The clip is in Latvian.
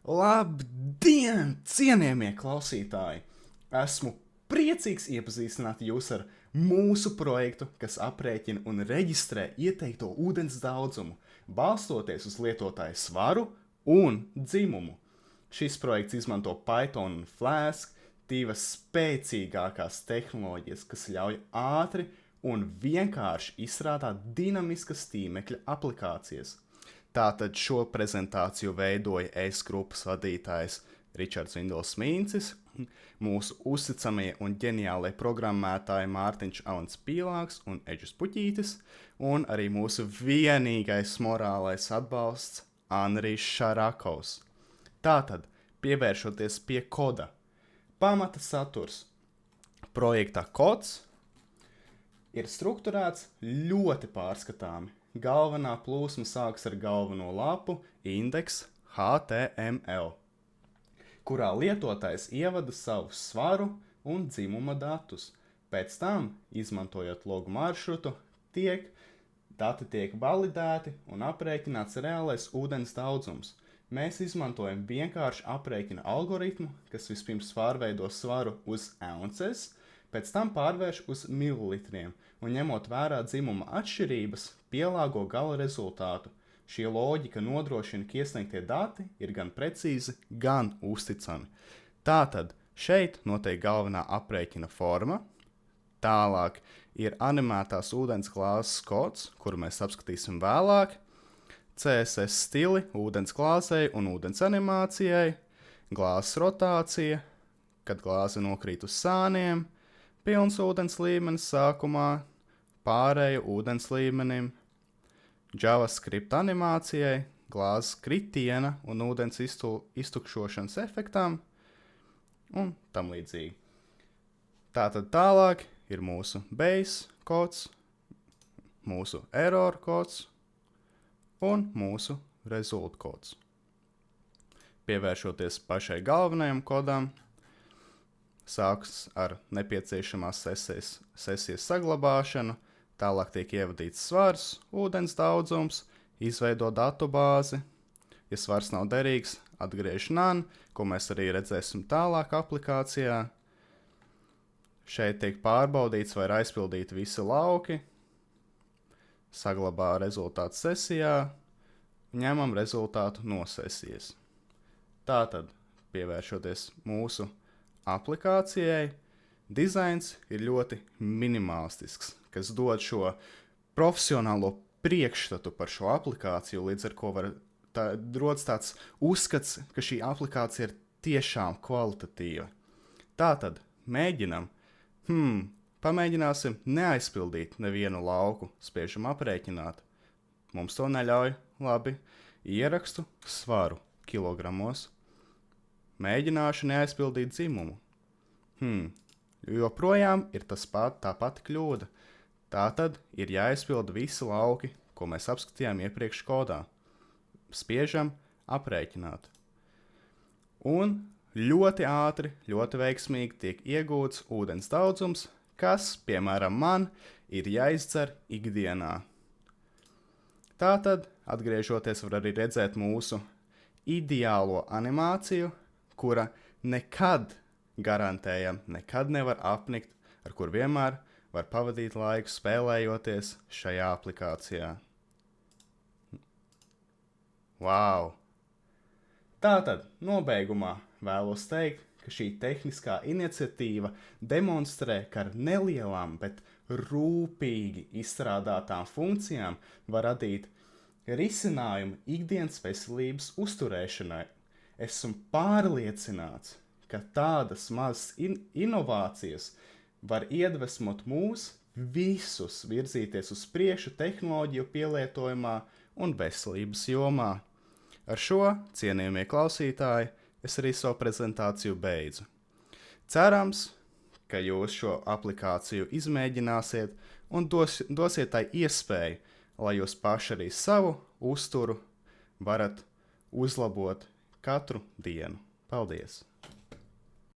Labdien, cienījamie klausītāji! Esmu priecīgs iepazīstināt jūs ar mūsu projektu, kas aprēķina un reģistrē ieteikto ūdens daudzumu, balstoties uz lietotāja svaru un dzimumu. Šis projekts izmanto Python un Flask, divas spēcīgākās tehnoloģijas, kas ļauj ātri un vienkārši izstrādāt dinamiskas tīmekļa aplikācijas. Tātad šo prezentāciju veidoja grupas vadītājs Ričards Vindols Mīncis, mūsu uzticamie un ģeniālie programmētāji Mārtiņš Alans Pīlāks un Eģis Puķītis, un arī mūsu vienīgais morālais atbalsts Anrijs Šarakovs. Tātad, pievēršoties pie koda. Pamata saturs. Projekta kods ir strukturēts ļoti pārskatāmi. Galvenā plūsma sākas ar galveno lapu indeks HTML, kurā lietotājs ievada savu svaru un dzimuma datus. Pēc tam, izmantojot logu maršrutu, dati tiek validēti un aprēķināts reālais ūdens daudzums. Mēs izmantojam vienkārši aprēķina algoritmu, kas vispirms pārveido svaru uz ounces, pēc tam pārvērš uz mililitriem un ņemot vērā dzimuma atšķirības, pielāgo gala rezultātu. Šī loģika nodrošina, ka iesniegtie dati ir gan precīzi, gan uzticami. Tātad šeit notiek galvenā aprēķina forma, tālāk ir animētās ūdens glāzes kods, kuru mēs apskatīsim vēlāk, CSS stili ūdens glāzei un ūdens animācijai, glāzes rotācija, kad glāze nokrīt uz sāniem, pilns ūdens līmenis sākumā, pārēju ūdens līmenim, JavaScript animācijai, glāzes kritiena un ūdens iztukšošanas efektam un tam līdzīgi. Tātad tālāk ir mūsu base kods, mūsu error kods un mūsu result kods. Pievēršoties pašai galvenajam kodam, sāks ar nepieciešamās sesijas saglabāšanu, tālāk tiek ievadīts svars, ūdens daudzums, izveido datubāzi. Ja svars nav derīgs, atgriež none, ko mēs arī redzēsim tālāk aplikācijā. Šeit tiek pārbaudīts, vai ir aizpildīti visi lauki, saglabā rezultātu sesijā, ņemam rezultātu no sesijas. Tātad, pievēršoties mūsu aplikācijai, dizains ir ļoti minimalistisks, kas dod šo profesionālo priekšstatu par šo aplikāciju, līdz ar ko rodas tāds uzskats, ka šī aplikācija ir tiešām kvalitatīva. Tātad, pamēģināsim neaizpildīt nevienu lauku, spiežam aprēķināt. Mums to neļauj, labi, ierakstu svaru kilogramos. Mēģināšu neaizpildīt dzimumu. Joprojām ir tā pati kļūda. Tātad ir jāizpilda visi lauki, ko mēs apskatījām iepriekš kodā. Spiežam aprēķināt. Un ļoti ātri, ļoti veiksmīgi tiek iegūts ūdens daudzums, kas, piemēram, man ir jāizdzer ikdienā. Tātad, atgriežoties, var arī redzēt mūsu ideālo animāciju, kura nekad, garantējam, nekad nevar apnikt, ar kur vienmēr var pavadīt laiku spēlējoties šajā aplikācijā. Wow! Tātad, nobeigumā vēlos teikt, ka šī tehniskā iniciatīva demonstrē, ka ar nelielām, bet rūpīgi izstrādātām funkcijām var radīt risinājumu ikdienas veselības uzturēšanai. Esmu pārliecināts, ka tādas mazas inovācijas var iedvesmot mūs visus virzīties uz priekšu tehnoloģiju pielietojumā un veselības jomā. Ar šo, cienījamie klausītāji, es arī savu prezentāciju beidzu. Cerams, ka jūs šo aplikāciju izmēģināsiet un dosiet tai iespēju, lai jūs paši arī savu uzturu varat uzlabot katru dienu. Paldies!